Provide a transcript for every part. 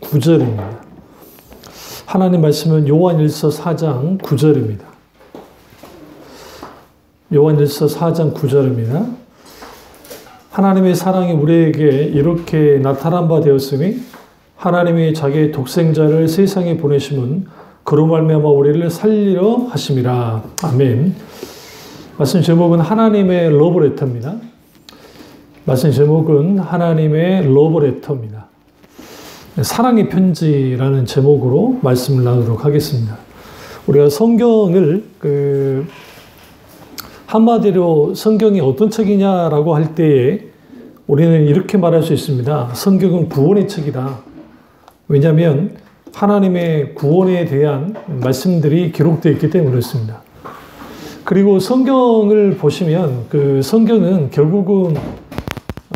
9절입니다. 하나님 말씀은 요한일서 4장 9절입니다. 요한일서 4장 9절입니다. 하나님의 사랑이 우리에게 이렇게 나타난 바 되었으니 하나님이 자기의 독생자를 세상에 보내심은 그로 말미암아 우리를 살리려 하심이라. 아멘. 말씀 제목은 하나님의 러브레터입니다. 말씀 제목은 하나님의 러브레터입니다. 사랑의 편지라는 제목으로 말씀을 나누도록 하겠습니다. 우리가 성경을 한마디로 성경이 어떤 책이냐라고 할 때에 우리는 이렇게 말할 수 있습니다. 성경은 구원의 책이다. 왜냐하면 하나님의 구원에 대한 말씀들이 기록되어 있기 때문에 그렇습니다. 그리고 성경을 보시면 그 성경은 결국은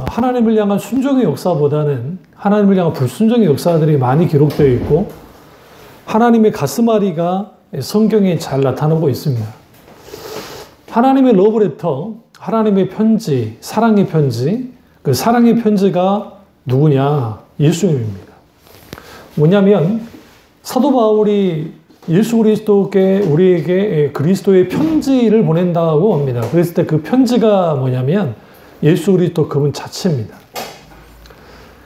하나님을 향한 순종의 역사보다는 하나님을 향한 불순종의 역사들이 많이 기록되어 있고 하나님의 가슴앓이가 성경에 잘 나타나고 있습니다. 하나님의 러브레터, 하나님의 편지, 사랑의 편지, 그 사랑의 편지가 누구냐? 예수님입니다. 뭐냐면 사도 바울이 예수 그리스도께 우리에게 그리스도의 편지를 보낸다고 합니다. 그랬을 때 그 편지가 뭐냐면 예수 그리스도 그분 자체입니다.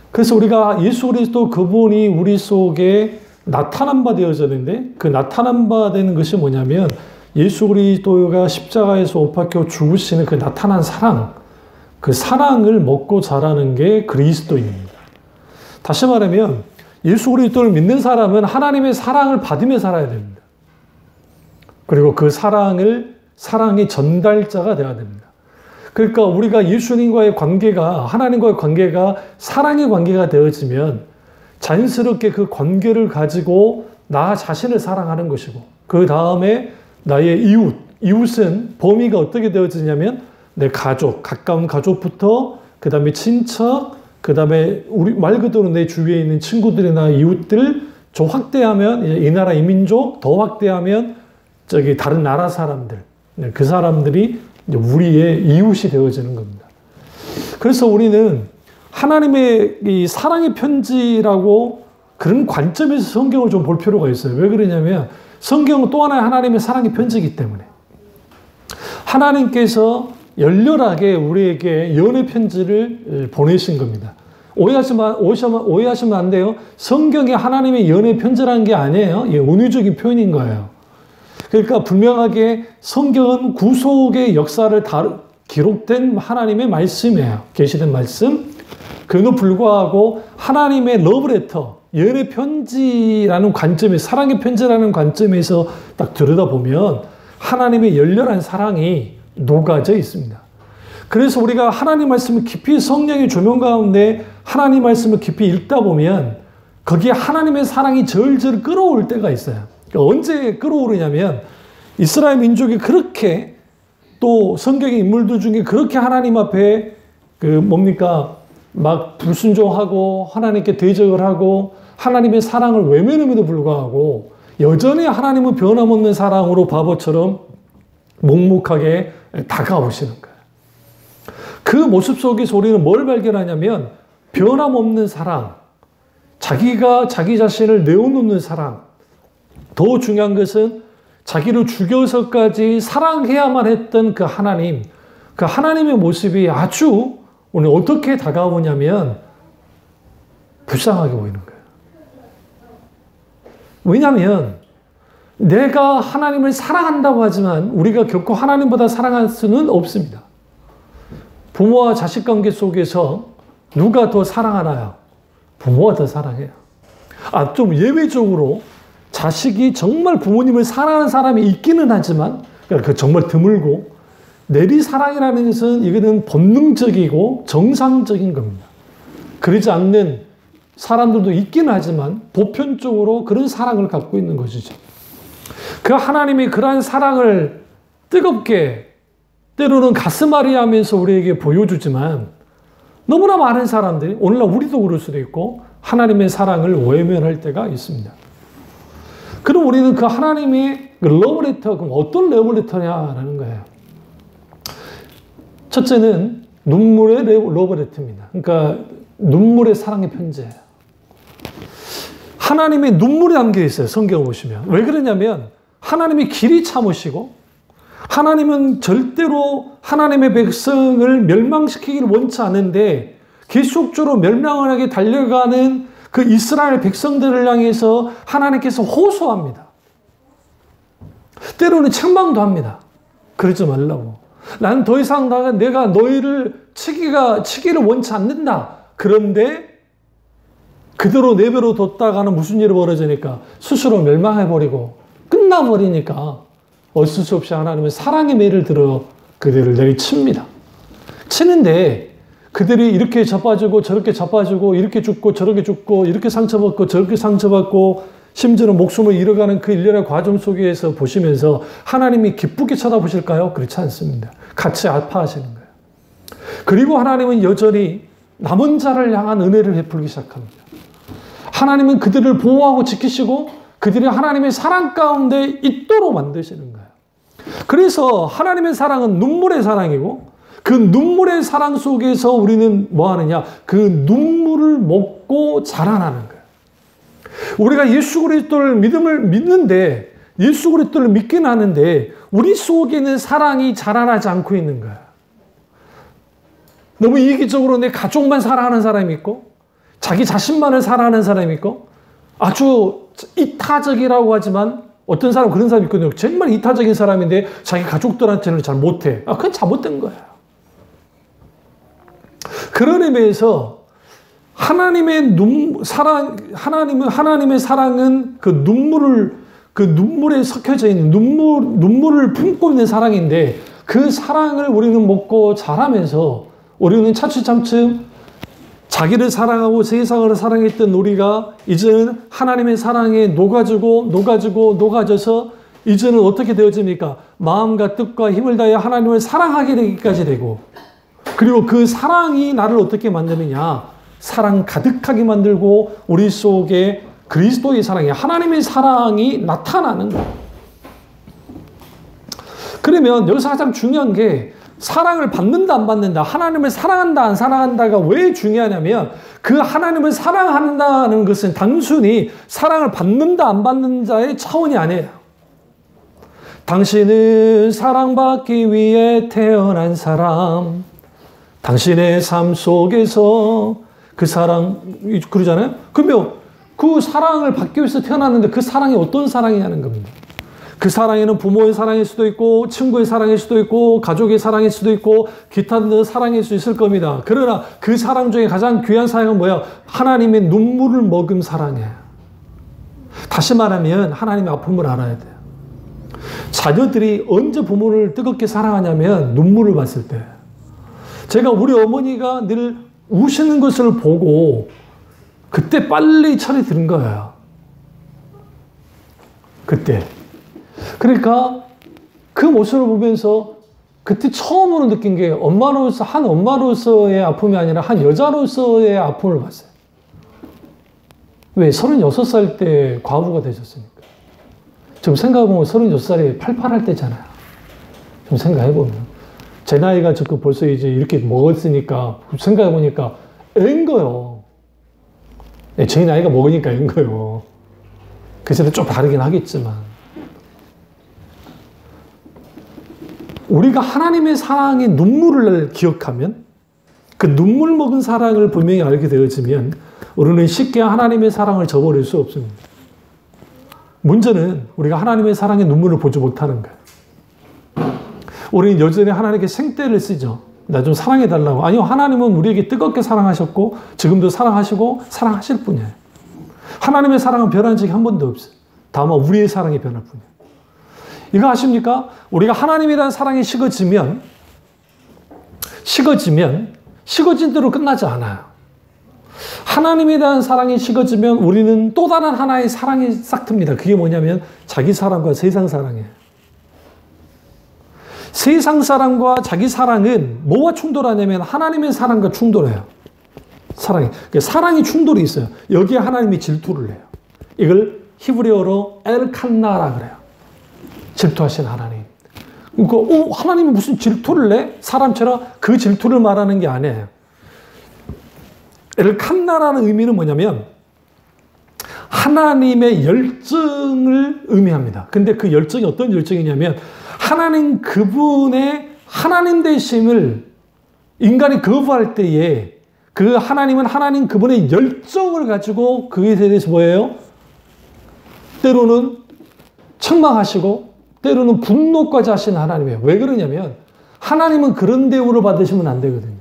그래서 우리가 예수 그리스도 그분이 우리 속에 나타난 바 되어졌는데 그 나타난 바 되는 것이 뭐냐면 예수 그리스도가 십자가에서 못 박혀 죽으시는 그 나타난 사랑, 그 사랑을 먹고 자라는 게 그리스도인입니다. 다시 말하면 예수 그리스도를 믿는 사람은 하나님의 사랑을 받으며 살아야 됩니다. 그리고 그 사랑의 전달자가 되어야 됩니다. 그러니까 우리가 예수님과의 관계가, 하나님과의 관계가 사랑의 관계가 되어지면 자연스럽게 그 관계를 가지고 나 자신을 사랑하는 것이고 그 다음에 나의 이웃은 범위가 어떻게 되어지냐면 내 가족, 가까운 가족부터 그 다음에 친척, 그 다음에 우리 말 그대로 내 주위에 있는 친구들이나 이웃들 좀 확대하면 이 나라 이 민족, 더 확대하면 저기 다른 나라 사람들, 그 사람들이 우리의 이웃이 되어지는 겁니다. 그래서 우리는 하나님의 이 사랑의 편지라고 그런 관점에서 성경을 좀 볼 필요가 있어요. 왜 그러냐면 성경은 또 하나의 하나님의 사랑의 편지이기 때문에 하나님께서 열렬하게 우리에게 연애 편지를 보내신 겁니다. 오해하시면 안 돼요. 성경이 하나님의 연애 편지라는 게 아니에요. 은유적인 표현인 거예요. 그러니까 분명하게 성경은 구속의 역사를 기록된 하나님의 말씀이에요. 계시된 말씀. 그에도 불구하고 하나님의 러브레터, 연애 편지라는 관점에, 사랑의 편지라는 관점에서 딱 들여다보면 하나님의 열렬한 사랑이 녹아져 있습니다. 그래서 우리가 하나님 말씀을 깊이 성령의 조명 가운데 하나님 말씀을 깊이 읽다 보면 거기에 하나님의 사랑이 절절 끌어올 때가 있어요. 그러니까 언제 끌어오르냐면 이스라엘 민족이 그렇게 또 성경의 인물들 중에 그렇게 하나님 앞에 막 불순종하고 하나님께 대적을 하고 하나님의 사랑을 외면함에도 불구하고 여전히 하나님은 변함없는 사랑으로 바보처럼 묵묵하게 다가오시는 거예요. 그 모습 속에서 우리는 뭘 발견하냐면 변함없는 사랑, 자기가 자기 자신을 내어놓는 사랑, 더 중요한 것은 자기를 죽여서까지 사랑해야만 했던 그 하나님의 모습이 아주 오늘 어떻게 다가오냐면 불쌍하게 보이는 거예요. 왜냐하면 내가 하나님을 사랑한다고 하지만 우리가 결코 하나님보다 사랑할 수는 없습니다. 부모와 자식 관계 속에서 누가 더 사랑하나요? 부모가 더 사랑해요. 좀 예외적으로 자식이 정말 부모님을 사랑하는 사람이 있기는 하지만 그 정말 드물고 내리사랑이라는 것은 이거는 본능적이고 정상적인 겁니다. 그러지 않는 사람들도 있기는 하지만 보편적으로 그런 사랑을 갖고 있는 것이죠. 그 하나님이 그러한 사랑을 뜨겁게 때로는 가슴앓이 하면서 우리에게 보여주지만 너무나 많은 사람들이 오늘날 우리도 그럴 수도 있고 하나님의 사랑을 외면할 때가 있습니다. 그럼 우리는 그 하나님의 러브레터, 그럼 어떤 러브레터냐라는 거예요. 첫째는 눈물의 러브레터입니다. 그러니까 눈물의 사랑의 편지예요. 하나님의 눈물이 담겨 있어요. 성경을 보시면. 왜 그러냐면 하나님이 길이 참으시고 하나님은 절대로 하나님의 백성을 멸망시키기를 원치 않는데 계속적으로 멸망을 하게 달려가는 그 이스라엘 백성들을 향해서 하나님께서 호소합니다. 때로는 책망도 합니다. 그러지 말라고. 난 더 이상 내가 너희를 치기를 원치 않는다. 그런데 그대로 내버려 뒀다가는 무슨 일이 벌어지니까 스스로 멸망해버리고 끝나버리니까 어쩔 수 없이 하나님은 사랑의 매를 들어 그들을 내리칩니다. 치는데 그들이 이렇게 자빠지고 저렇게 자빠지고 이렇게 죽고 저렇게 죽고 이렇게 상처받고 저렇게 상처받고 심지어는 목숨을 잃어가는 그 일련의 과정 속에서 보시면서 하나님이 기쁘게 쳐다보실까요? 그렇지 않습니다. 같이 아파하시는 거예요. 그리고 하나님은 여전히 남은 자를 향한 은혜를 베풀기 시작합니다. 하나님은 그들을 보호하고 지키시고 그들이 하나님의 사랑 가운데 있도록 만드시는 거예요. 그래서 하나님의 사랑은 눈물의 사랑이고 그 눈물의 사랑 속에서 우리는 뭐 하느냐? 그 눈물을 먹고 자라나는 거예요. 우리가 예수 그리스도를 믿는데 예수 그리스도를 믿긴 하는데 우리 속에는 사랑이 자라나지 않고 있는 거예요. 너무 이기적으로 내 가족만 사랑하는 사람이 있고 자기 자신만을 사랑하는 사람이 있고 아주 이타적이라고 하지만 어떤 사람 그런 사람이 있거든요. 정말 이타적인 사람인데 자기 가족들한테는 잘 못해. 그건 잘못된 거예요. 그런 의미에서 하나님의 사랑은 그 눈물에 섞여져 있는 눈물을 품고 있는 사랑인데 그 사랑을 우리는 먹고 자라면서 우리는 차츰차츰 자기를 사랑하고 세상을 사랑했던 우리가 이제는 하나님의 사랑에 녹아져서 이제는 어떻게 되어집니까? 마음과 뜻과 힘을 다해 하나님을 사랑하게 되기까지 되고 그리고 그 사랑이 나를 어떻게 만드느냐? 사랑 가득하게 만들고 우리 속에 그리스도의 사랑이 하나님의 사랑이 나타나는 거예요. 그러면 여기서 가장 중요한 게 사랑을 받는다 안 받는다 하나님을 사랑한다 안 사랑한다가 왜 중요하냐면 그 하나님을 사랑한다는 것은 단순히 사랑을 받는다 안 받는 자의 차원이 아니에요. 당신은 사랑받기 위해 태어난 사람 당신의 삶 속에서 그 사랑 그러잖아요. 그러면 그 사랑을 받기 위해서 태어났는데 그 사랑이 어떤 사랑이냐는 겁니다. 그 사랑에는 부모의 사랑일 수도 있고 친구의 사랑일 수도 있고 가족의 사랑일 수도 있고 기타 등의 사랑일 수 있을 겁니다. 그러나 그 사랑 중에 가장 귀한 사랑은 뭐예요? 하나님의 눈물을 먹은 사랑이에요. 다시 말하면 하나님의 아픔을 알아야 돼요. 자녀들이 언제 부모를 뜨겁게 사랑하냐면 눈물을 봤을 때. 제가 우리 어머니가 늘 우시는 것을 보고 그때 빨리 철이 든 거예요. 그때. 그러니까 그 모습을 보면서 그때 처음으로 느낀 게 한 엄마로서의 아픔이 아니라 한 여자로서의 아픔을 봤어요. 왜? 36살 때 과부가 되셨으니까. 지금 생각해보면 36살이 팔팔할 때잖아요. 좀 생각해보면. 제 나이가 지금 벌써 이제 이렇게 먹었으니까 생각해보니까 애인 거요. 제 나이가 먹으니까 애인 거요. 그래서 좀 다르긴 하겠지만. 우리가 하나님의 사랑의 눈물을 기억하면 그 눈물 먹은 사랑을 분명히 알게 되어지면 우리는 쉽게 하나님의 사랑을 저버릴 수 없습니다. 문제는 우리가 하나님의 사랑의 눈물을 보지 못하는 거예요. 우리는 여전히 하나님께 생떼를 쓰죠. 나 좀 사랑해달라고. 아니요, 하나님은 우리에게 뜨겁게 사랑하셨고 지금도 사랑하시고 사랑하실 뿐이에요. 하나님의 사랑은 변한 적이 한 번도 없어요. 다만 우리의 사랑이 변할 뿐이에요. 이거 아십니까? 우리가 하나님에 대한 사랑이 식어지면 식어진 대로 끝나지 않아요. 하나님에 대한 사랑이 식어지면 우리는 또 다른 하나의 사랑이 싹 틉니다. 그게 뭐냐면 자기 사랑과 세상 사랑이에요. 세상 사랑과 자기 사랑은 뭐와 충돌하냐면 하나님의 사랑과 충돌해요. 사랑이 충돌이 있어요. 여기에 하나님이 질투를 해요. 이걸 히브리어로 엘칸나라 그래요. 질투하신 하나님. 그러니까 하나님이 무슨 질투를 내? 사람처럼 그 질투를 말하는 게 아니에요. 엘칸나라는 의미는 뭐냐면 하나님의 열정을 의미합니다. 근데 그 열정이 어떤 열정이냐면 하나님 그분의 하나님 되심을 인간이 거부할 때에 그 하나님은 하나님 그분의 열정을 가지고 그에 대해서 뭐예요? 때로는 책망하시고 때로는 분노까지 하시는 하나님이에요. 왜 그러냐면 하나님은 그런 대우를 받으시면 안 되거든요.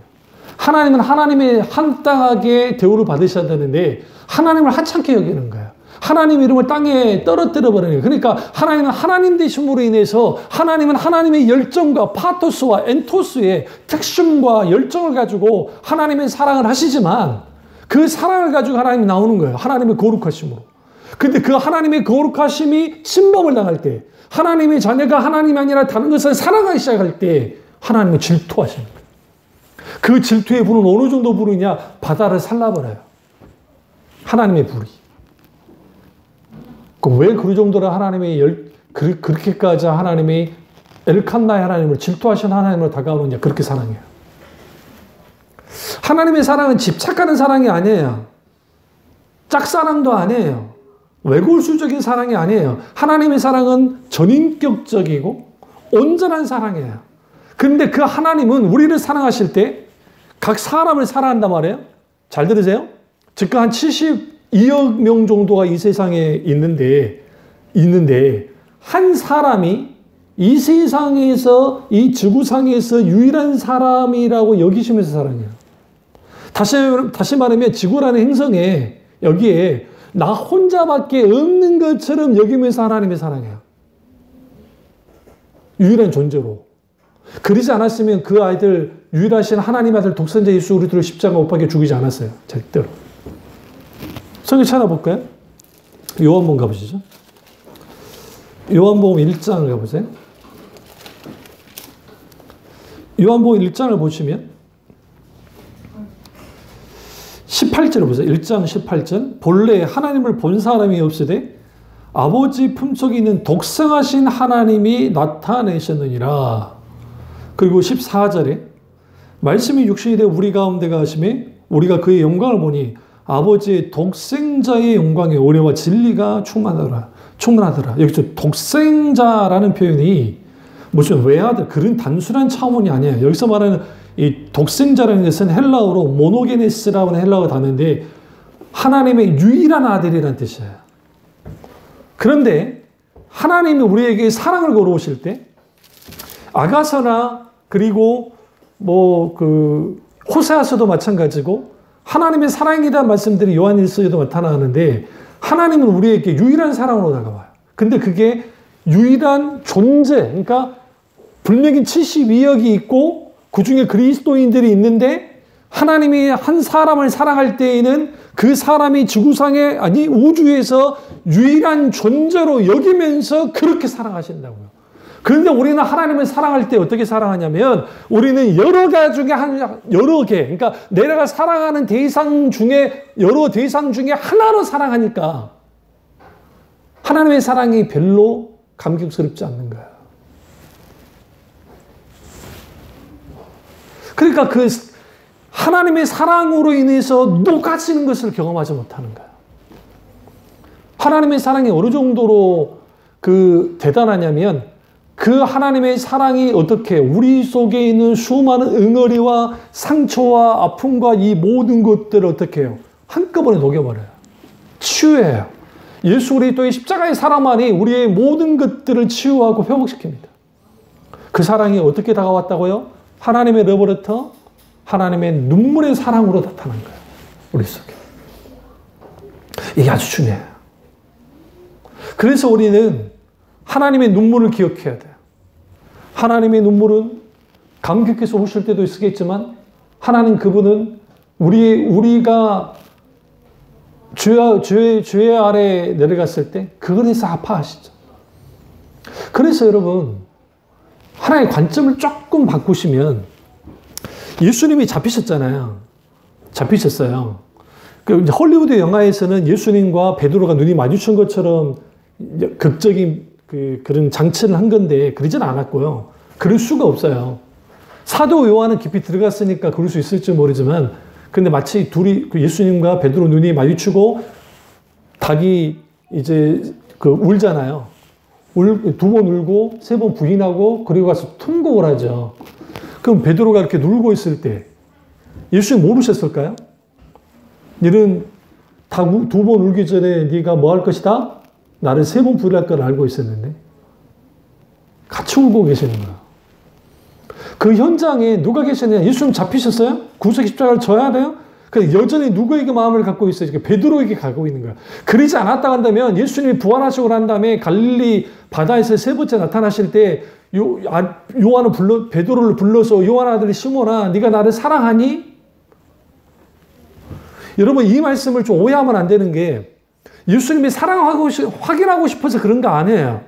하나님은 하나님의 합당하게 대우를 받으셔야 되는데 하나님을 하찮게 여기는 거예요. 하나님 이름을 땅에 떨어뜨려 버리는 거예요. 그러니까 하나님은 하나님 되심으로 인해서 하나님은 하나님의 열정과 파토스와 엔토스의 특심과 열정을 가지고 하나님의 사랑을 하시지만 그 사랑을 가지고 하나님이 나오는 거예요. 하나님의 거룩하심으로. 근데 그 하나님의 거룩하심이 침범을 당할 때 하나님의 자녀가 하나님이 아니라 다른 것을 사랑하기 시작할 때 하나님은 질투하시는 거예요. 그 질투의 불은 어느 정도 불이냐? 바다를 살라버려요. 하나님의 불이. 왜 그 정도로 하나님의 그렇게까지 하나님의 엘칸나의 하나님을 질투하신 하나님으로 다가오느냐? 그렇게 사랑해요. 하나님의 사랑은 집착하는 사랑이 아니에요. 짝사랑도 아니에요. 외골수적인 사랑이 아니에요. 하나님의 사랑은 전인격적이고 온전한 사랑이에요. 그런데 그 하나님은 우리를 사랑하실 때 각 사람을 사랑한단 말이에요. 잘 들으세요. 즉 한 72억 명 정도가 이 세상에 있는데 한 사람이 이 세상에서 이 지구상에서 유일한 사람이라고 여기시면서 사랑해요. 다시 말하면 지구라는 행성에 여기에 나 혼자밖에 없는 것처럼 여기면서 하나님의 사랑해요. 유일한 존재로. 그러지 않았으면 그 아이들 유일하신 하나님 아들 독생자 예수 그리스도를 십자가 못 박혀 죽이지 않았어요. 절대로. 성경 찾아볼까요? 요한복음 가보시죠. 요한복음 1장을 가보세요. 요한복음 1장을 보시면 18절을 보세요. 1장 18절. 본래 하나님을 본 사람이 없으되 아버지 품속에 있는 독생하신 하나님이 나타내셨느니라. 그리고 14절에 말씀이 육신이 되어 우리 가운데 가심에 우리가 그의 영광을 보니 아버지의 독생자의 영광의 은혜와 진리가 충만하더라. 여기서 독생자라는 표현이 무슨 외아들 그런 단순한 차원이 아니에요. 여기서 말하는 이 독생자라는 것은 헬라어로 모노게네스라고 하는 헬라어 단어인데 하나님의 유일한 아들이라는 뜻이에요. 그런데 하나님이 우리에게 사랑을 걸어오실 때 아가서나 그리고 호세아서도 마찬가지고 하나님의 사랑이라는 말씀들이 요한일서에도 나타나는데 하나님은 우리에게 유일한 사랑으로 다가와요. 근데 그게 유일한 존재, 그러니까 분명히 72억이 있고 그 중에 그리스도인들이 있는데 하나님이 한 사람을 사랑할 때에는 그 사람이 지구상에 아니 우주에서 유일한 존재로 여기면서 그렇게 사랑하신다고요. 그런데 우리는 하나님을 사랑할 때 어떻게 사랑하냐면 우리는 여러 개, 그러니까 내가 사랑하는 대상 중에 여러 대상 중에 하나로 사랑하니까 하나님의 사랑이 별로 감격스럽지 않는 거야. 그러니까 그 하나님의 사랑으로 인해서 녹아지는 것을 경험하지 못하는 거야. 하나님의 사랑이 어느 정도로 대단하냐면 그 하나님의 사랑이 어떻게 우리 속에 있는 수많은 응어리와 상처와 아픔과 이 모든 것들을 어떻게 해요? 한꺼번에 녹여버려요. 치유해요. 예수 그리스도의 십자가의 사랑만이 우리의 모든 것들을 치유하고 회복시킵니다. 그 사랑이 어떻게 다가왔다고요? 하나님의 러브레터, 하나님의 눈물의 사랑으로 나타난 거예요. 우리 속에. 이게 아주 중요해요. 그래서 우리는 하나님의 눈물을 기억해야 돼요. 하나님의 눈물은 감격해서 우실 때도 있겠지만 하나님 그분은 우리가 죄 아래 내려갔을 때 그것에서 아파하시죠. 그래서 여러분 하나의 관점을 조금 바꾸시면 예수님이 잡히셨잖아요. 잡히셨어요. 헐리우드 영화에서는 예수님과 베드로가 눈이 마주친 것처럼 극적인 그런 장치를 한 건데 그러진 않았고요. 그럴 수가 없어요. 사도 요한은 깊이 들어갔으니까 그럴 수 있을지 모르지만 근데 마치 둘이 예수님과 베드로 눈이 마주치고 닭이 이제 울잖아요. 두 번 울고, 세 번 부인하고, 그리고 가서 통곡을 하죠. 그럼 베드로가 이렇게 눌고 있을 때, 예수님 모르셨을까요? 너는 닭 두 번 울기 전에 네가 뭐 할 것이다? 나를 세 번 부인할 걸 알고 있었는데. 같이 울고 계시는 거야. 그 현장에 누가 계시느냐? 예수님 잡히셨어요? 구속 십자가를 져야 돼요? 그러니까 여전히 누구에게 마음을 갖고 있어요? 베드로에게 갖고 있는 거야. 그러지 않았다 한다면 예수님이 부활하시고 난 다음에 갈릴리 바다에서 세 번째 나타나실 때 베드로를 불러서 요한 아들 시몬아, 네가 나를 사랑하니? 여러분, 이 말씀을 좀 오해하면 안 되는 게 예수님이 사랑하고 확인하고 싶어서 그런 거 아니에요.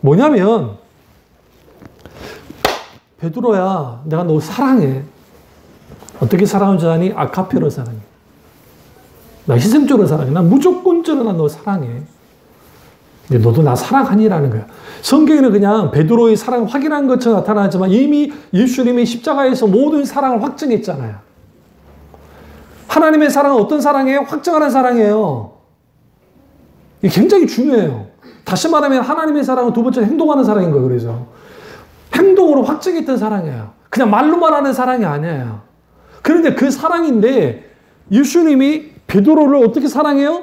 뭐냐면 베드로야, 내가 너 사랑해. 어떻게 사랑하는지 아니? 아카페로 사랑해. 나 희생적으로 사랑해. 나 무조건적으로 나 너 사랑해. 근데 너도 나 사랑하니라는 거야. 성경에는 그냥 베드로의 사랑을 확인한 것처럼 나타나지만 이미 예수님이 십자가에서 모든 사랑을 확증했잖아요. 하나님의 사랑은 어떤 사랑이에요? 확증하는 사랑이에요. 이게 굉장히 중요해요. 다시 말하면 하나님의 사랑은 두 번째 행동하는 사랑인 거예요. 그래서 행동으로 확증했던 사랑이에요. 그냥 말로만 하는 사랑이 아니에요. 그런데 그 사랑인데 예수님이 베드로를 어떻게 사랑해요?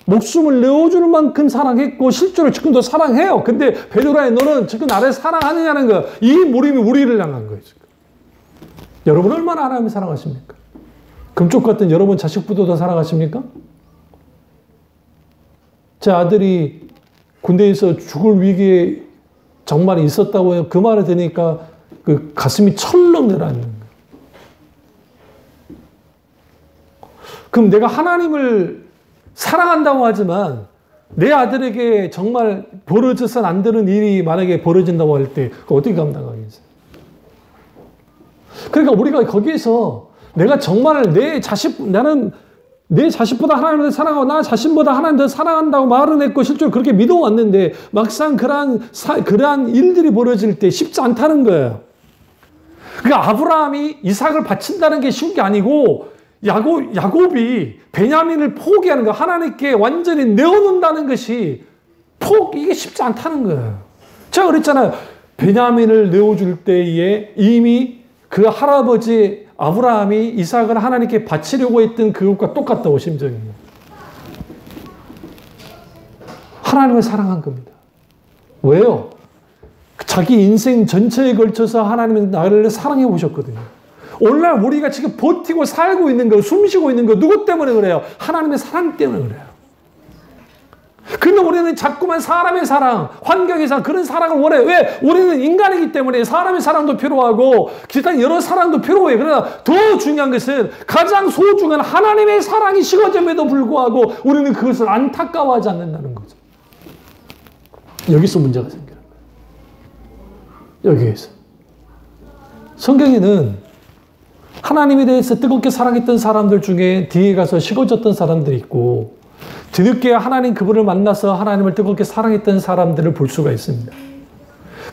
목숨을 내어주는 만큼 사랑했고 실제로 지금도 사랑해요. 근데 베드로야, 너는 지금 나를 사랑하느냐는 거야. 이 물음이 우리를 향한 거예요. 지금. 여러분 얼마나 하나님을 사랑하십니까? 금쪽 같은 여러분 자식보다 더 사랑하십니까? 제 아들이 군대에서 죽을 위기에 정말 있었다고 해요. 그 말을 들으니까 그 가슴이 철렁 내려앉는 거예요. 그럼 내가 하나님을 사랑한다고 하지만 내 아들에게 정말 벌어져서는 안 되는 일이 만약에 벌어진다고 할 때 어떻게 감당하겠어요? 그러니까 우리가 거기에서 내가 정말 나는 내 자식보다 하나님을 사랑하고 나 자신보다 하나님을 더 사랑한다고 말은 했고 실제로 그렇게 믿어왔는데 막상 그러한 일들이 벌어질 때 쉽지 않다는 거예요. 그러니까 아브라함이 이삭을 바친다는 게 쉬운 게 아니고 야곱이 베냐민을 포기하는 거, 하나님께 완전히 내어놓는다는 것이 이게 쉽지 않다는 거예요. 제가 그랬잖아요. 베냐민을 내어줄 때에 이미 그 할아버지 아브라함이 이삭을 하나님께 바치려고 했던 그것과 똑같다고 심정이. 하나님을 사랑한 겁니다. 왜요? 자기 인생 전체에 걸쳐서 하나님은 나를 사랑해 오셨거든요. 오늘날 우리가 지금 버티고 살고 있는 거, 숨 쉬고 있는 거 누구 때문에 그래요? 하나님의 사랑 때문에 그래요. 근데 우리는 자꾸만 사람의 사랑, 환경의 사랑, 그런 사랑을 원해. 왜? 우리는 인간이기 때문에 사람의 사랑도 필요하고 기타 여러 사랑도 필요해요. 그러나 더 중요한 것은 가장 소중한 하나님의 사랑이 식어짐에도 불구하고 우리는 그것을 안타까워하지 않는다는 거죠. 여기서 문제가 생기는 거예요. 여기에서. 성경에는 하나님에 대해서 뜨겁게 사랑했던 사람들 중에 뒤에 가서 식어졌던 사람들이 있고 뒤늦게 하나님 그분을 만나서 하나님을 뜨겁게 사랑했던 사람들을 볼 수가 있습니다.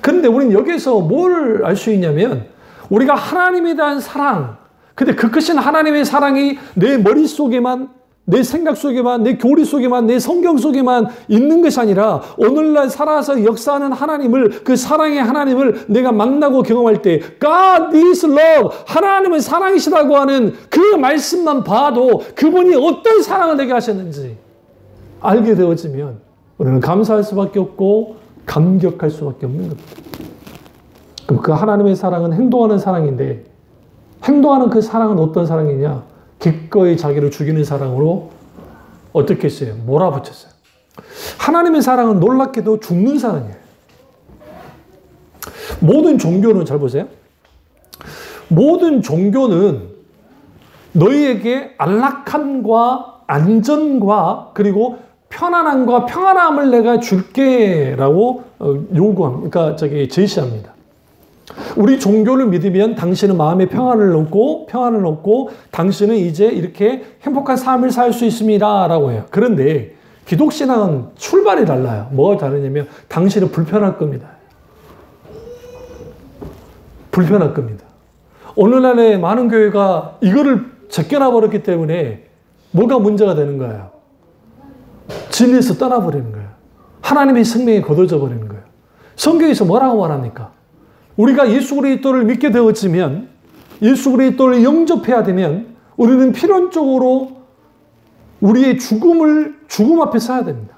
그런데 우리는 여기서 뭘 알 수 있냐면 우리가 하나님에 대한 사랑, 근데 그 크신 하나님의 사랑이 내 머릿속에만, 내 생각 속에만, 내 교리 속에만, 내 성경 속에만 있는 것이 아니라 오늘날 살아서 역사하는 하나님을, 그 사랑의 하나님을 내가 만나고 경험할 때 God is love, 하나님은 사랑이시라고 하는 그 말씀만 봐도 그분이 어떤 사랑을 내게 하셨는지 알게 되어지면 우리는 감사할 수밖에 없고 감격할 수밖에 없는 겁니다. 그럼 그 하나님의 사랑은 행동하는 사랑인데 행동하는 그 사랑은 어떤 사랑이냐? 기꺼이 자기를 죽이는 사랑으로 어떻게 했어요? 몰아붙였어요. 하나님의 사랑은 놀랍게도 죽는 사랑이에요. 모든 종교는 잘 보세요. 모든 종교는 너희에게 안락함과 안전과 그리고 편안함과 평안함을 내가 줄게라고 요구합니다. 그러니까 제시합니다. 우리 종교를 믿으면 당신은 마음에 평안을 얻고 당신은 이제 이렇게 행복한 삶을 살 수 있습니다 라고 해요. 그런데 기독신앙은 출발이 달라요. 뭐가 다르냐면 당신은 불편할 겁니다. 불편할 겁니다. 오늘날의 많은 교회가 이거를 제껴놔 버렸기 때문에 뭐가 문제가 되는 거예요? 진리에서 떠나버리는 거예요. 하나님의 생명이 거둬져 버리는 거예요. 성경에서 뭐라고 말합니까? 우리가 예수 그리스도를 믿게 되어지면, 예수 그리스도를 영접해야 되면 우리는 필연적으로 우리의 죽음 앞에 서야 됩니다.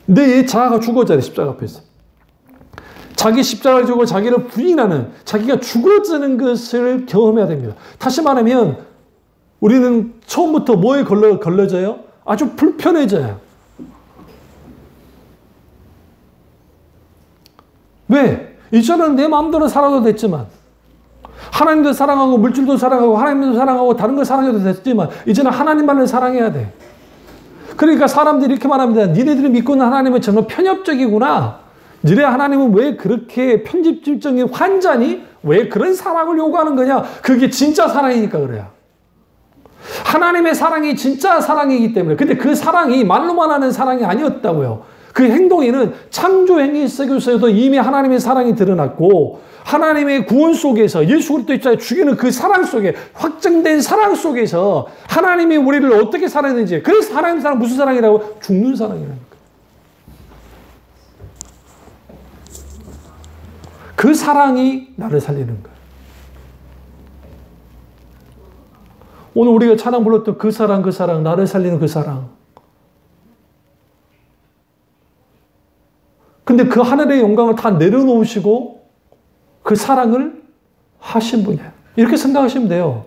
내 자아가 죽어져야 돼, 십자가 앞에서. 자기 십자가를 지고 자기를 부인하는, 자기가 죽어지는 것을 경험해야 됩니다. 다시 말하면 우리는 처음부터 뭐에 걸려져요? 아주 불편해져요. 왜? 이전에는 내 마음대로 살아도 됐지만, 하나님도 사랑하고 물질도 사랑하고 하나님도 사랑하고 다른 걸 사랑해도 됐지만, 이제는 하나님만을 사랑해야 돼. 그러니까 사람들이 이렇게 말합니다. 니네들이 믿고 있는 하나님은 정말 편협적이구나. 니네 하나님은 왜 그렇게 편집적인 환자니? 왜 그런 사랑을 요구하는 거냐? 그게 진짜 사랑이니까 그래요. 하나님의 사랑이 진짜 사랑이기 때문에. 근데 그 사랑이 말로만 하는 사랑이 아니었다고요. 그 행동에는 창조 행위 속에서도 이미 하나님의 사랑이 드러났고, 하나님의 구원 속에서 예수 그리스도 입장에 죽이는 그 사랑 속에, 확정된 사랑 속에서 하나님이 우리를 어떻게 사랑했는지, 그래서 하나님 사랑 무슨 사랑이라고? 죽는 사랑이라니까. 그 사랑이 나를 살리는 거예요. 오늘 우리가 찬양 불렀던 그 사랑, 나를 살리는 그 사랑. 근데 그 하늘의 영광을 다 내려놓으시고 그 사랑을 하신 분이에요. 이렇게 생각하시면 돼요.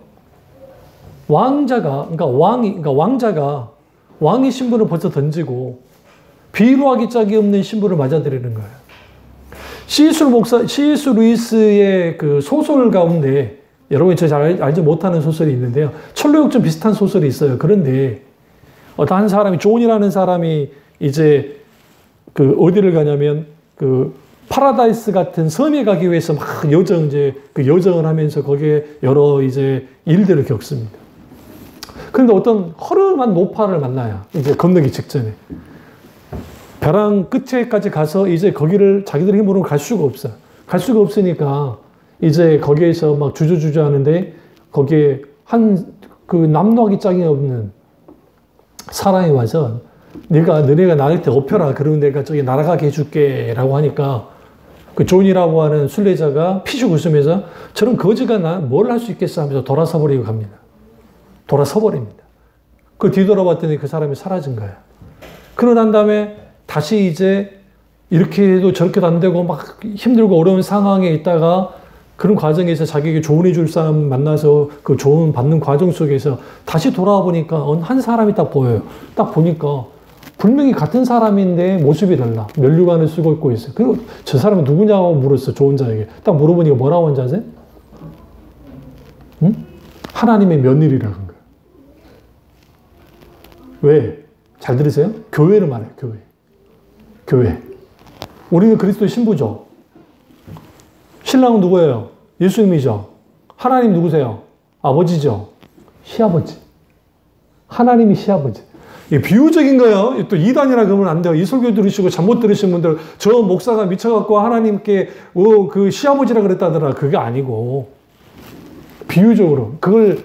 왕자가 왕의 신분을 벌써 던지고 비루하기 짝이 없는 신분을 맞아들이는 거예요. C.S. 루이스의 그 소설 가운데 여러분이 잘 알지 못하는 소설이 있는데요. 철로역전 비슷한 소설이 있어요. 그런데 어떤 한 사람이, 존이라는 사람이 이제 그 어디를 가냐면 그 파라다이스 같은 섬에 가기 위해서 막 여정을 하면서 거기에 여러 이제 일들을 겪습니다. 그런데 어떤 허름한 노파를 만나요. 이제 건너기 직전에. 벼랑 끝에까지 가서 이제 거기를 자기들 힘으로 갈 수가 없어. 갈 수가 없으니까 이제 거기에서 막 주저주저 하는데 거기에 그 남노하기 짝이 없는 사람이 와서 너네가 나한테 업혀라. 그러면 내가 저기 날아가게 해줄게. 라고 하니까 그 존이라고 하는 순례자가 피식 웃으면서 저런 거지가 나 뭘 할 수 있겠어 하면서 돌아서 버리고 갑니다. 돌아서 버립니다. 그 뒤돌아봤더니 그 사람이 사라진 거예요. 그러고 난 다음에 다시 이제 이렇게 해도 저렇게도 안 되고 막 힘들고 어려운 상황에 있다가 그런 과정에서 자기에게 조언해 줄 사람 만나서 그 조언 받는 과정 속에서 다시 돌아와 보니까 한 사람이 딱 보여요. 딱 보니까 분명히 같은 사람인데 모습이 달라. 면류관을 쓰고 있고 있어요. 그리고 저 사람은 누구냐고 물었어. 좋은 자에게. 딱 물어보니까 뭐라고 한지 아세요? 응? 하나님의 며느리라는 거예요. 왜? 잘 들으세요? 교회를 말해요. 교회. 우리는 그리스도의 신부죠. 신랑은 누구예요? 예수님이죠. 하나님 누구세요? 아버지죠. 시아버지. 하나님이 시아버지. 이게 비유적인 거예요. 또 이단이라 그러면 안 돼요. 이 설교 들으시고 잘못 들으신 분들, 저 목사가 미쳐갖고 하나님께 그 시아버지라 그랬다더라. 그게 아니고 비유적으로 그걸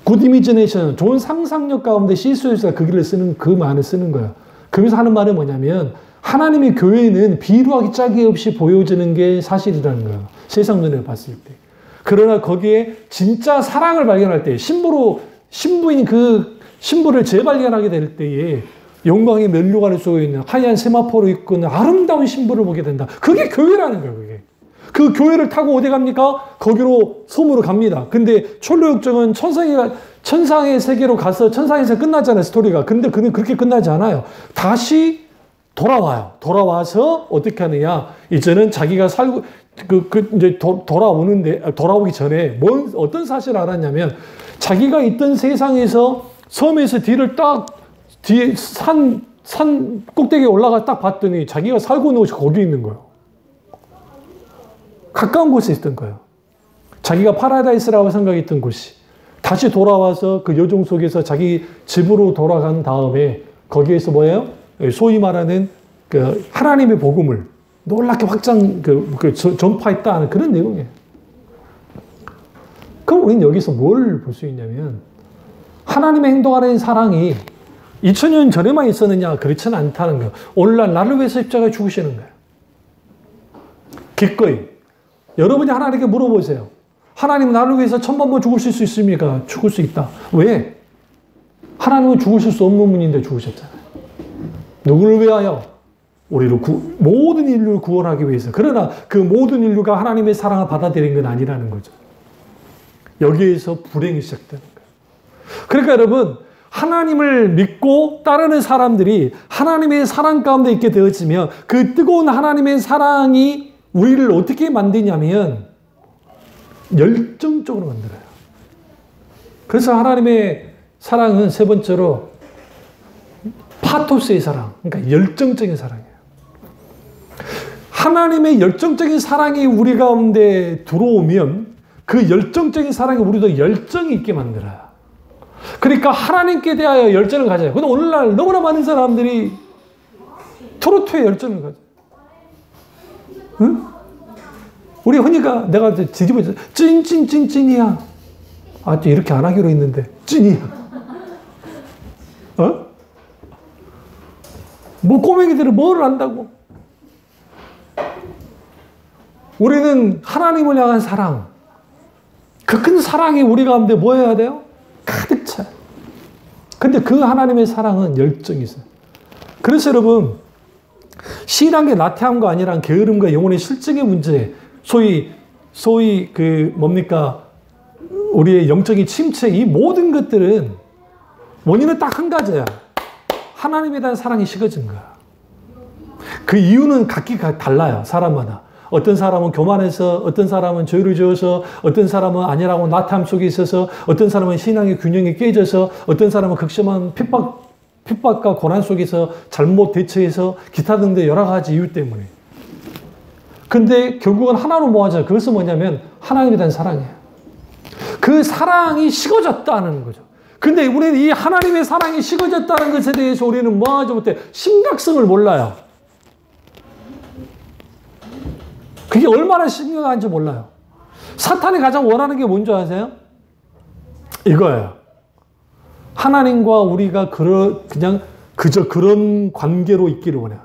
굿 이미지네이션, 좋은 상상력 가운데 C.S. 그 길을 쓰는 그 말을 쓰는 거예요. 그러면서 하는 말은 뭐냐면 하나님의 교회는 비루하기 짝이 없이 보여지는 게 사실이라는 거예요. 세상 눈에 봤을 때. 그러나 거기에 진짜 사랑을 발견할 때, 신부인 그 신부를 재발견하게 될 때에 영광의 면류관을 쓰고 있는 하얀 세마포로 입고 있는 아름다운 신부를 보게 된다. 그게 교회라는 거예요, 그게. 그 교회를 타고 어디 갑니까? 거기로 섬으로 갑니다. 근데 철로역정은 천상의 세계로 가서 천상에서 끝나잖아요, 스토리가. 근데 그는 그렇게 끝나지 않아요. 다시 돌아와요. 돌아와서 어떻게 하느냐? 이제는 자기가 살고 이제 돌아오기 전에 어떤 사실을 알았냐면 자기가 있던 세상에서 섬에서 뒤에 산 꼭대기에 올라가 딱 봤더니 자기가 살고 있는 곳이 거기 있는 거예요. 가까운 곳에 있던 거예요. 자기가 파라다이스라고 생각했던 곳이. 다시 돌아와서 그 여정 속에서 자기 집으로 돌아간 다음에 거기에서 뭐예요? 소위 말하는 그 하나님의 복음을 놀랍게 전파했다는 그런 내용이에요. 그럼 우리는 여기서 뭘 볼 수 있냐면 하나님의 행동하는 사랑이 2000년 전에만 있었느냐? 그렇지는 않다는 거예요. 오늘날 나를 위해서 십자가에 죽으시는 거예요. 기꺼이. 여러분이 하나님께 물어보세요. 하나님 나를 위해서 1000번 죽으실 수 있습니까? 죽을 수 있다. 왜? 하나님은 죽으실 수 없는 분인데 죽으셨잖아요. 누구를 위하여? 우리를 모든 인류를 구원하기 위해서. 그러나 그 모든 인류가 하나님의 사랑을 받아들인 건 아니라는 거죠. 여기에서 불행이 시작되는 거예요. 그러니까 여러분, 하나님을 믿고 따르는 사람들이 하나님의 사랑 가운데 있게 되어지면 그 뜨거운 하나님의 사랑이 우리를 어떻게 만드냐면 열정적으로 만들어요. 그래서 하나님의 사랑은 세 번째로 파토스의 사랑, 그러니까 열정적인 사랑이에요. 하나님의 열정적인 사랑이 우리 가운데 들어오면 그 열정적인 사랑이 우리도 열정이 있게 만들어요. 그러니까 하나님께 대하여 열정을 가져요. 근데 오늘날 너무나 많은 사람들이 트로트에 열정을 가져요. 응? 우리 흔히가 내가 뒤집어져 찐이야. 아, 또 이렇게 안 하기로 했는데 찐이야. 어? 뭐 꼬맹이들은 뭘 안다고? 우리는 하나님을 향한 사랑, 그 큰 사랑이 우리 가운데 뭐 해야 돼요? 가득 차요. 근데 그 하나님의 사랑은 열정이 있어요. 그래서 여러분, 신앙의 나태함과 아니란 게으름과 영혼의 실증의 문제, 소위 뭡니까? 우리의 영적인 침체, 이 모든 것들은 원인은 딱 한 가지야. 하나님에 대한 사랑이 식어진 거야. 그 이유는 각기 달라요. 사람마다. 어떤 사람은 교만해서, 어떤 사람은 죄를 지어서, 어떤 사람은 아니라고 나태함 속에 있어서, 어떤 사람은 신앙의 균형이 깨져서, 어떤 사람은 극심한 핍박과 고난 속에서 잘못 대처해서 기타 등등 여러 가지 이유 때문에. 근데 결국은 하나로 모아져요. 그것은 뭐냐면 하나님에 대한 사랑이에요. 그 사랑이 식어졌다는 거죠. 근데 우리는 이 하나님의 사랑이 식어졌다는 것에 대해서 우리는 뭐 하지 못해? 심각성을 몰라요. 그게 얼마나 심각한지 몰라요. 사탄이 가장 원하는 게 뭔지 아세요? 이거예요. 하나님과 우리가 그저 그런 관계로 있기를 원해요.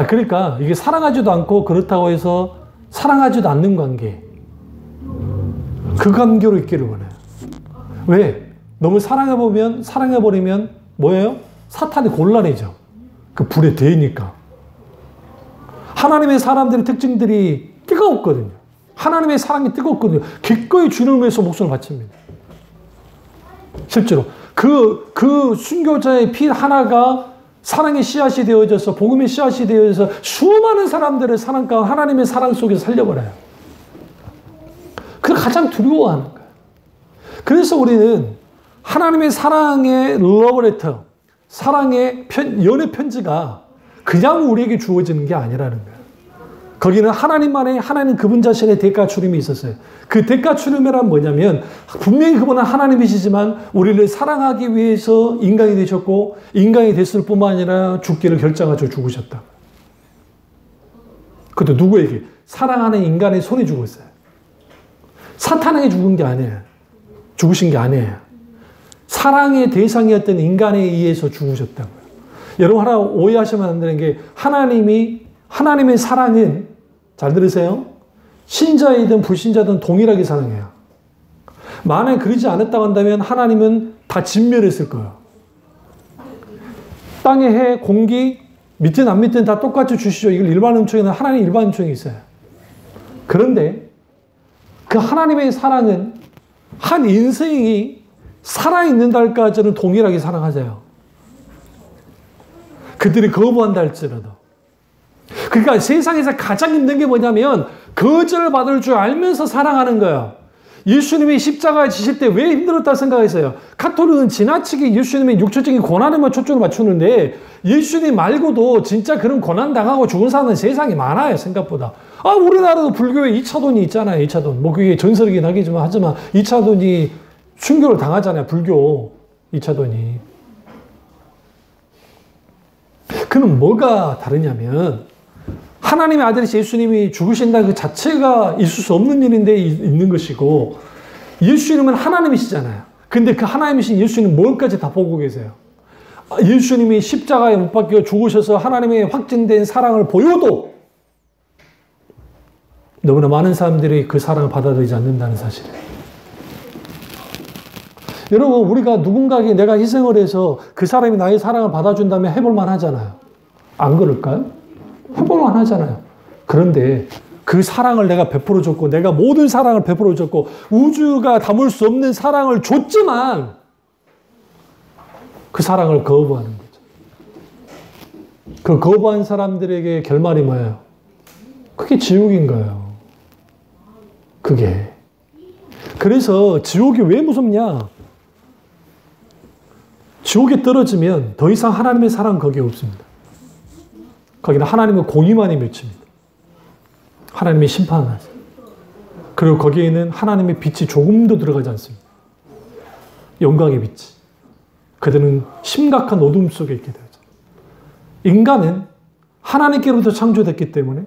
그러니까 이게 사랑하지도 않고 그렇다고 해서 사랑하지도 않는 관계. 그 관계로 있기를 원해요. 왜? 너무 사랑해버리면 뭐예요? 사탄이 곤란해져. 그 불에 데이니까. 하나님의 사람들의 특징들이 뜨겁거든요. 하나님의 사랑이 뜨겁거든요. 기꺼이 주님을 위해서 목숨을 바칩니다. 실제로. 그 순교자의 피 하나가 사랑의 씨앗이 되어져서, 복음의 씨앗이 되어져서 수많은 사람들을 하나님의 사랑 속에서 살려버려요. 그걸 가장 두려워하는 거예요. 그래서 우리는 하나님의 사랑의 러브레터, 사랑의 연애 편지가 그냥 우리에게 주어지는 게 아니라는 거예요. 거기는 하나님 그분 자신의 대가 추림이 있었어요. 그 대가 추림이란 뭐냐면 분명히 그분은 하나님이시지만 우리를 사랑하기 위해서 인간이 되셨고 인간이 됐을 뿐만 아니라 죽기를 결정하셔 죽으셨다. 그것도 누구에게? 사랑하는 인간의 손에 죽었어요. 사탄에게 죽은 게 아니에요. 죽으신 게 아니에요. 사랑의 대상이었던 인간에 의해서 죽으셨다고요. 여러분 하나 오해하시면 안 되는 게 하나님의 사랑은 잘 들으세요. 신자이든 불신자든 동일하게 사랑해요. 만약 그러지 않았다고 한다면 하나님은 다 진멸했을 거예요. 땅의 해, 공기, 밑에 안 밑에는 다 똑같이 주시죠. 이걸 일반 은총에는 하나님 일반 은총이 있어요. 그런데 그 하나님의 사랑은 한 인생이 살아있는 날까지는 동일하게 사랑하세요. 그들이 거부한다 할지라도. 그러니까 세상에서 가장 힘든 게 뭐냐면 거절을 받을 줄 알면서 사랑하는 거예요. 예수님이 십자가에 지실 때 왜 힘들었다 생각했어요? 카톨릭은 지나치게 예수님의 육체적인 고난에만 초점을 맞추는데 예수님 말고도 진짜 그런 고난 당하고 죽은 사람은 세상에 많아요. 생각보다. 우리나라도 불교에 2차돈이 있잖아요. 2차돈. 뭐 그게 전설이긴 하지만 2차돈이 순교를 당하잖아요. 불교 2차돈이. 그는 뭐가 다르냐면 하나님의 아들이신 예수님이 죽으신다는 그 자체가 있을 수 없는 일인데 있는 것이고 예수님은 하나님이시잖아요. 근데 그 하나님이신 예수님 뭘까지 다 보고 계세요. 예수님이 십자가에 못 박혀 죽으셔서 하나님의 확증된 사랑을 보여도 너무나 많은 사람들이 그 사랑을 받아들이지 않는다는 사실이에요. 여러분, 우리가 누군가에게 내가 희생을 해서 그 사람이 나의 사랑을 받아준다면 해볼만 하잖아요. 안 그럴까요? 해볼만 하잖아요. 그런데 그 사랑을 내가 베풀어줬고, 내가 모든 사랑을 베풀어줬고, 우주가 담을 수 없는 사랑을 줬지만, 그 사랑을 거부하는 거죠. 그 거부한 사람들에게 결말이 뭐예요? 그게 지옥인 거예요. 그게. 그래서 지옥이 왜 무섭냐? 지옥에 떨어지면 더 이상 하나님의 사랑은 거기에 없습니다. 거기는 하나님의 공의만이 맺힙니다. 하나님의 심판을 하세요. 그리고 거기에는 하나님의 빛이 조금도 들어가지 않습니다. 영광의 빛이. 그들은 심각한 어둠 속에 있게 되죠. 인간은 하나님께로부터 창조됐기 때문에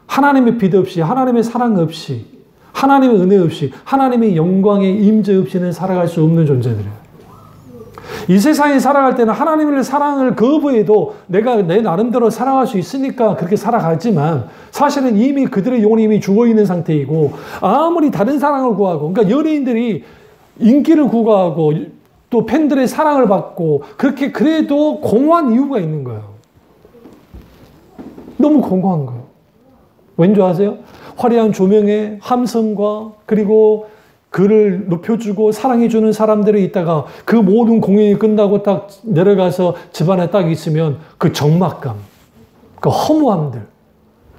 하나님의 빛 없이, 하나님의 사랑 없이, 하나님의 은혜 없이, 하나님의 영광의 임재 없이는 살아갈 수 없는 존재들이에요. 이 세상에 살아갈 때는 하나님의 사랑을 거부해도 내가 내 나름대로 살아갈 수 있으니까 그렇게 살아가지만 사실은 이미 그들의 영혼이 이미 죽어있는 상태이고 아무리 다른 사랑을 구하고, 그러니까 연예인들이 인기를 구하고 또 팬들의 사랑을 받고 그렇게 그래도 공허한 이유가 있는 거예요. 너무 공허한 거예요. 왠지 아세요? 화려한 조명에 함성과 그리고 그를 높여주고 사랑해주는 사람들이 있다가 그 모든 공연이 끝나고 딱 내려가서 집안에 딱 있으면 그 적막감, 그 허무함들.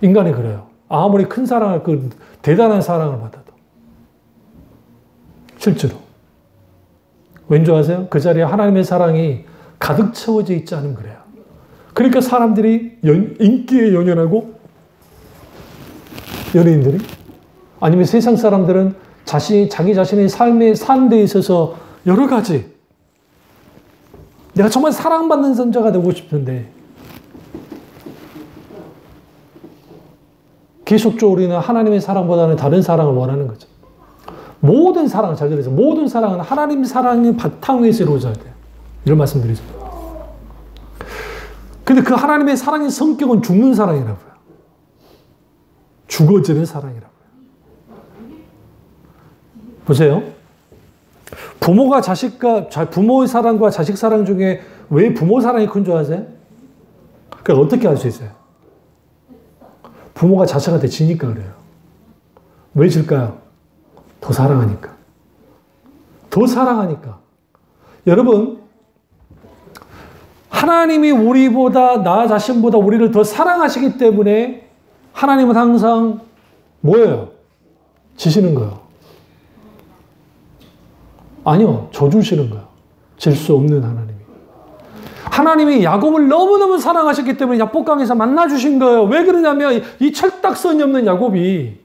인간이 그래요. 아무리 큰 사랑을, 그 대단한 사랑을 받아도. 실제로. 왠지 아세요? 그 자리에 하나님의 사랑이 가득 채워져 있지 않으면 그래요. 그러니까 사람들이 인기에 연연하고 연예인들이 아니면 세상 사람들은 자기 자신의 삶의 산대에 있어서 여러 가지 내가 정말 사랑받는 존재가 되고 싶은데 계속적으로 우리는 하나님의 사랑보다는 다른 사랑을 원하는 거죠. 모든 사랑, 잘 들으세요. 모든 사랑은 하나님 사랑의 바탕 위에서 이루어져야 돼요. 이런 말씀 드리죠. 근데 그 하나님의 사랑의 성격은 죽는 사랑이라고요. 죽어지는 사랑이라고요. 보세요. 부모의 사랑과 자식 사랑 중에 왜 부모 사랑이 큰 줄 아세요? 그걸 어떻게 알 수 있어요? 부모가 자식한테 지니까 그래요. 왜 질까요? 더 사랑하니까. 더 사랑하니까. 여러분, 하나님이 우리보다, 나 자신보다 우리를 더 사랑하시기 때문에 하나님은 항상 뭐예요? 지시는 거예요. 아니요, 져주시는 거예요. 질 수 없는 하나님이. 하나님이 야곱을 너무너무 사랑하셨기 때문에 야복강에서 만나주신 거예요. 왜 그러냐면 이 철딱선이 없는 야곱이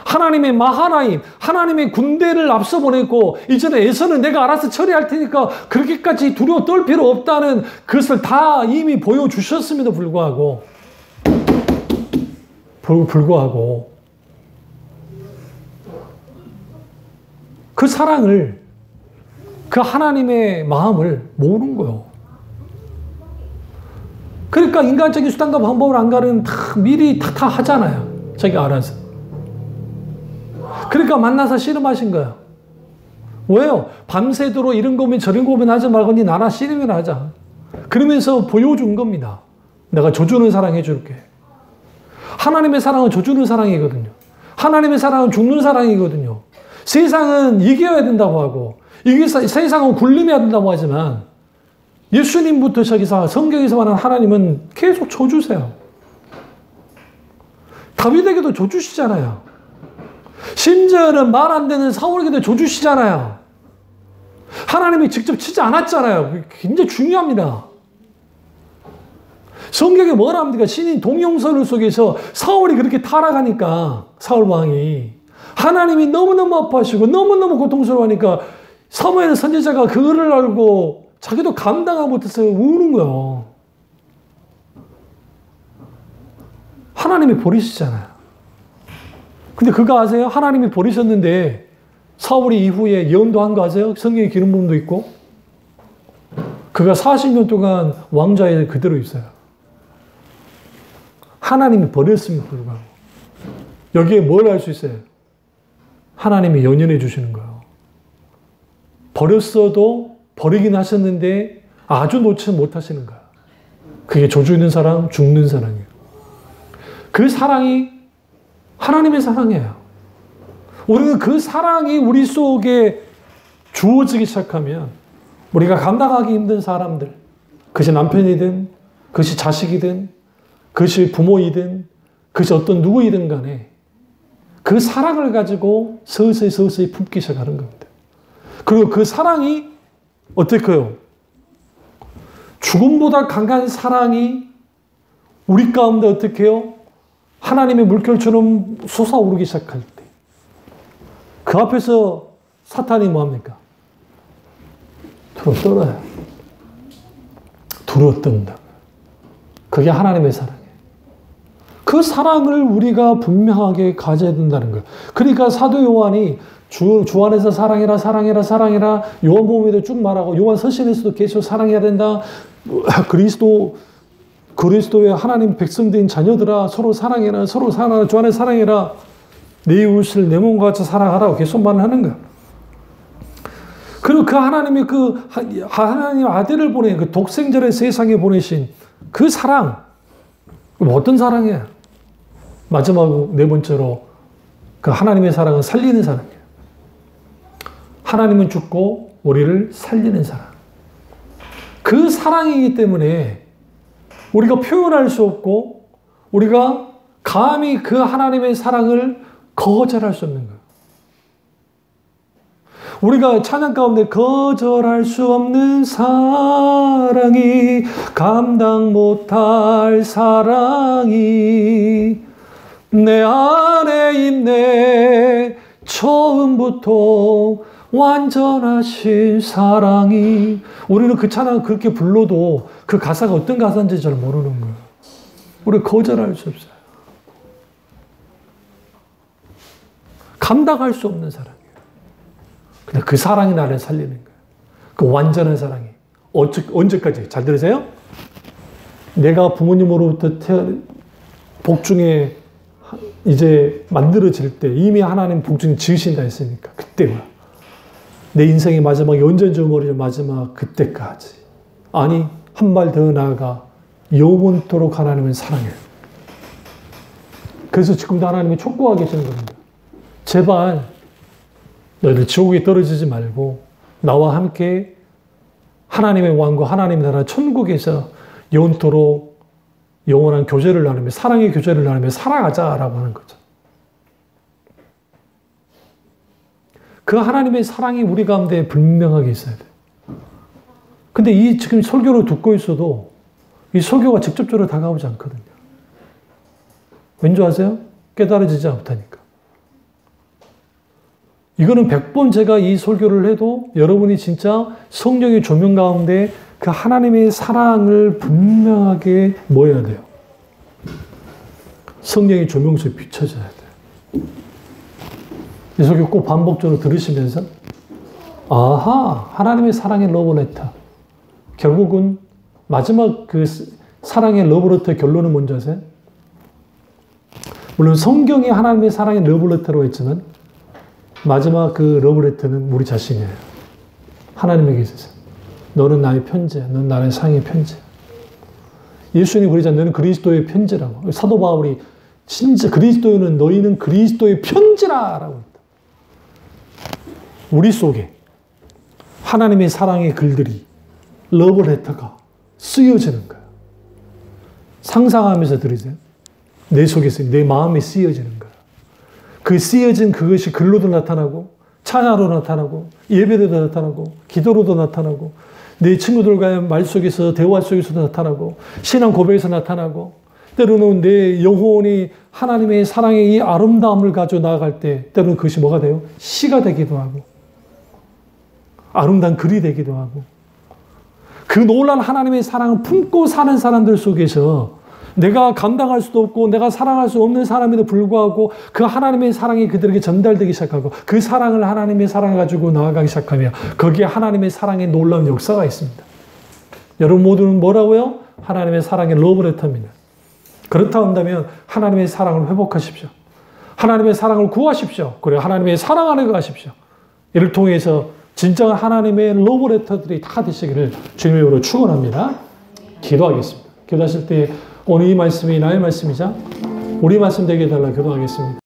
하나님의 마하나임, 하나님의 군대를 앞서 보냈고 이제는 에서는 내가 알아서 처리할 테니까 그렇게까지 두려워 떨 필요 없다는 그것을 다 이미 보여주셨음에도 불구하고 그 사랑을, 그 하나님의 마음을 모르는 거예요. 그러니까 인간적인 수단과 방법을 안 가는 미리 다 하잖아요. 자기 알아서. 그러니까 만나서 씨름하신 거예요. 왜요? 밤새도록 이런 거면 저런 거면 하지 말고 니 나나 씨름을 하자. 그러면서 보여준 겁니다. 내가 져주는 사랑 해줄게. 하나님의 사랑은 져주는 사랑이거든요. 하나님의 사랑은 죽는 사랑이거든요. 세상은 이겨야 된다고 하고 세상은 굴림해야 된다고 하지만 예수님부터 저기서 성경에서 말하는 하나님은 계속 져주세요. 다윗에게도 져주시잖아요. 심지어는 말 안 되는 사울에게도 져주시잖아요. 하나님이 직접 치지 않았잖아요. 굉장히 중요합니다. 성경에 뭐라 합니까? 신인 동영서를 속에서 사울이 그렇게 타락하니까 사울 왕이 하나님이 너무너무 아파하시고 너무너무 고통스러워하니까 사무엘 선지자가 그거를 알고 자기도 감당하지 못해서 우는 거예요. 하나님이 버리시잖아요. 근데 그거 아세요? 하나님이 버리셨는데 사울이 이후에 예언도 한 거 아세요? 성경에 기름 부음도 있고. 그가 40년 동안 왕좌에 그대로 있어요. 하나님이 버렸음에도 불구하고. 여기에 뭘 알 수 있어요? 하나님이 연연해 주시는 거예요. 버렸어도 버리긴 하셨는데 아주 놓지 못하시는 거예요. 그게 저주 있는 사랑, 죽는 사랑이에요. 그 사랑이 하나님의 사랑이에요. 우리는 그 사랑이 우리 속에 주어지기 시작하면 우리가 감당하기 힘든 사람들, 그것이 남편이든, 그것이 자식이든, 그것이 부모이든, 그것이 어떤 누구이든 간에 그 사랑을 가지고 서서히 품기 시작하는 겁니다. 그리고 그 사랑이 어떻게 해요? 죽음보다 강한 사랑이 우리 가운데 어떻게 해요? 하나님의 물결처럼 솟아오르기 시작할 때 그 앞에서 사탄이 뭐합니까? 두루 떨어요. 두루 뜬다. 그게 하나님의 사랑이에요. 그 사랑을 우리가 분명하게 가져야 된다는 거예요. 그러니까 사도 요한이 주 안에서 사랑해라, 사랑해라, 사랑해라. 요한복음에도 쭉 말하고 요한 서신에서도 계속 사랑해야 된다. 그리스도의 하나님 백성된 자녀들아 서로 사랑해라, 서로 사랑하라, 주 안에 사랑해라. 내 이웃을 내 몸과 같이 사랑하라고 계속 말을 하는 거예요. 그리고 그 하나님이 그 하나님 아들을 보내 그 독생자를 세상에 보내신 그 사랑, 어떤 사랑이에요? 마지막 네 번째로 그 하나님의 사랑은 살리는 사랑이에요. 하나님은 죽고 우리를 살리는 사랑. 그 사랑이기 때문에 우리가 표현할 수 없고 우리가 감히 그 하나님의 사랑을 거절할 수 없는 거예요. 우리가 찬양 가운데 거절할 수 없는 사랑이 감당 못할 사랑이 내 안에 있네 처음부터 완전하신 사랑이 우리는 그 찬양을 그렇게 불러도 그 가사가 어떤 가사인지 잘 모르는 거예요. 우리가 거절할 수 없어요. 감당할 수 없는 사랑이에요. 근데 그 사랑이 나를 살리는 거예요. 그 완전한 사랑이. 언제까지? 잘 들으세요? 내가 부모님으로부터 복중에 이제 만들어질 때 이미 하나님 복중에 지으신다 했으니까 그때가 내 인생의 마지막 연전저머리의 마지막 그때까지. 아니 한 발 더 나아가 영원토록 하나님은 사랑해요. 그래서 지금도 하나님이 촉구하고 계시는 겁니다. 제발 너희들 지옥에 떨어지지 말고 나와 함께 하나님의 왕국, 하나님의 나라 천국에서 영원토록 영원한 교제를 나누며 사랑의 교제를 나누며 살아가자라고 하는 거죠. 그 하나님의 사랑이 우리 가운데 분명하게 있어야 돼요. 근데 이 지금 설교를 듣고 있어도 이 설교가 직접적으로 다가오지 않거든요. 왠지 아세요? 깨달아지지 못하니까. 이거는 100번 제가 이 설교를 해도 여러분이 진짜 성령의 조명 가운데 그 하나님의 사랑을 분명하게 모여야 돼요. 성령의 조명 속에 비춰져야 돼요. 이 설교 꼭 반복적으로 들으시면서 아하, 하나님의 사랑의 러브레터. 결국은 마지막 그 사랑의 러브레터의 결론은 뭔지 아세요? 물론 성경이 하나님의 사랑의 러브레터로 했지만 마지막 그 러브레터는 우리 자신이에요. 하나님에게 있어서. 너는 나의 편지야. 너는 나의 사랑의 편지야. 예수님이 그러잖아요. 너는 그리스도의 편지라고. 사도 바울이 진짜 그리스도는 너희는 그리스도의 편지라라고 했다. 우리 속에 하나님의 사랑의 글들이 러브레터가 쓰여지는 거예요. 상상하면서 들으세요. 내 속에서 내 마음에 쓰여지는 거예요. 그 쓰여진 그것이 글로도 나타나고 찬양으로 나타나고 예배로도 나타나고 기도로도 나타나고 내 친구들과의 말 속에서 대화 속에서도 나타나고 신앙 고백에서 나타나고 때로는 내 영혼이 하나님의 사랑의 이 아름다움을 가지고 나아갈 때 때로는 그것이 뭐가 돼요? 시가 되기도 하고 아름다운 글이 되기도 하고 그 놀라운 하나님의 사랑을 품고 사는 사람들 속에서 내가 감당할 수도 없고 내가 사랑할 수 없는 사람에도 불구하고 그 하나님의 사랑이 그들에게 전달되기 시작하고 그 사랑을 하나님의 사랑을 가지고 나아가기 시작하며 거기에 하나님의 사랑의 놀라운 역사가 있습니다. 여러분 모두는 뭐라고요? 하나님의 사랑의 러브레터입니다. 그렇다 한다면 하나님의 사랑을 회복하십시오. 하나님의 사랑을 구하십시오. 그리고 하나님의 사랑 안에 가십시오. 이를 통해서 진정한 하나님의 러브레터들이 다 되시기를 주님의 이름으로 축원합니다. 기도하겠습니다. 기도하실 때 오늘 이 말씀이 나의 말씀이자 우리 말씀 되게 해달라 기도하겠습니다.